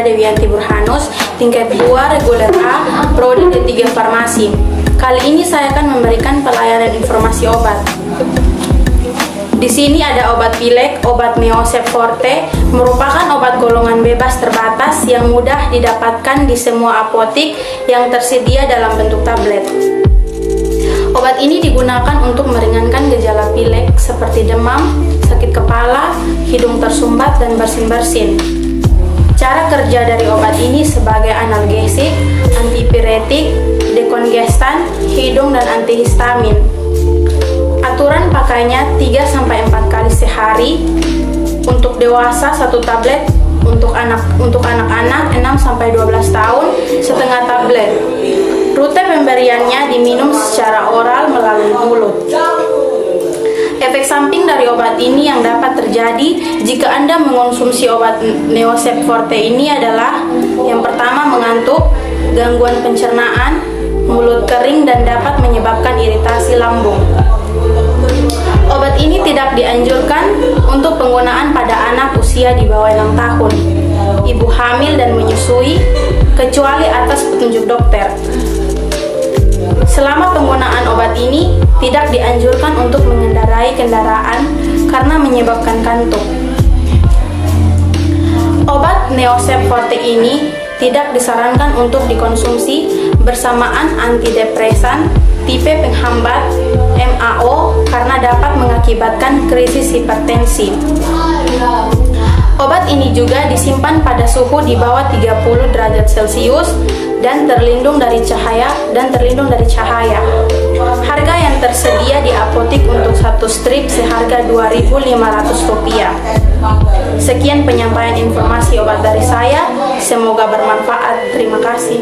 Dewianti Burhanus, tingkat 2 reguler A, prodi D3 Farmasi. Kali ini saya akan memberikan pelayanan informasi obat. Di sini ada obat pilek, obat Neosep Forte, merupakan obat golongan bebas terbatas yang mudah didapatkan di semua apotik yang tersedia dalam bentuk tablet. Obat ini digunakan untuk meringankan gejala pilek seperti demam, sakit kepala, hidung tersumbat, dan bersin-bersin. Cara kerja dari obat ini sebagai analgesik, antipiretik, dekongestan, hidung, dan antihistamin. Aturan pakainya 3-4 kali sehari. Untuk dewasa 1 tablet, untuk anak-anak 6-12 tahun setengah tablet. Rute pemberiannya diminum secara oral melalui mulut. Efek samping dari obat ini yang dapat terjadi jika Anda mengonsumsi obat Neosep Forte ini adalah yang pertama mengantuk, gangguan pencernaan, mulut kering, dan dapat menyebabkan iritasi lambung. Obat ini tidak dianjurkan untuk penggunaan pada anak usia di bawah 6 tahun, ibu hamil dan menyusui, kecuali atas petunjuk dokter. Selama penggunaan obat ini, tidak dianjurkan untuk mengendarai kendaraan karena menyebabkan kantuk. Obat Neosep Forte ini tidak disarankan untuk dikonsumsi bersamaan antidepresan tipe penghambat MAO karena dapat mengakibatkan krisis hipertensi. Obat ini juga disimpan pada suhu di bawah 30 derajat Celcius dan terlindung dari cahaya. Harga yang tersedia di apotik untuk 1 strip seharga Rp2.500. Sekian penyampaian informasi obat dari saya. Semoga bermanfaat. Terima kasih.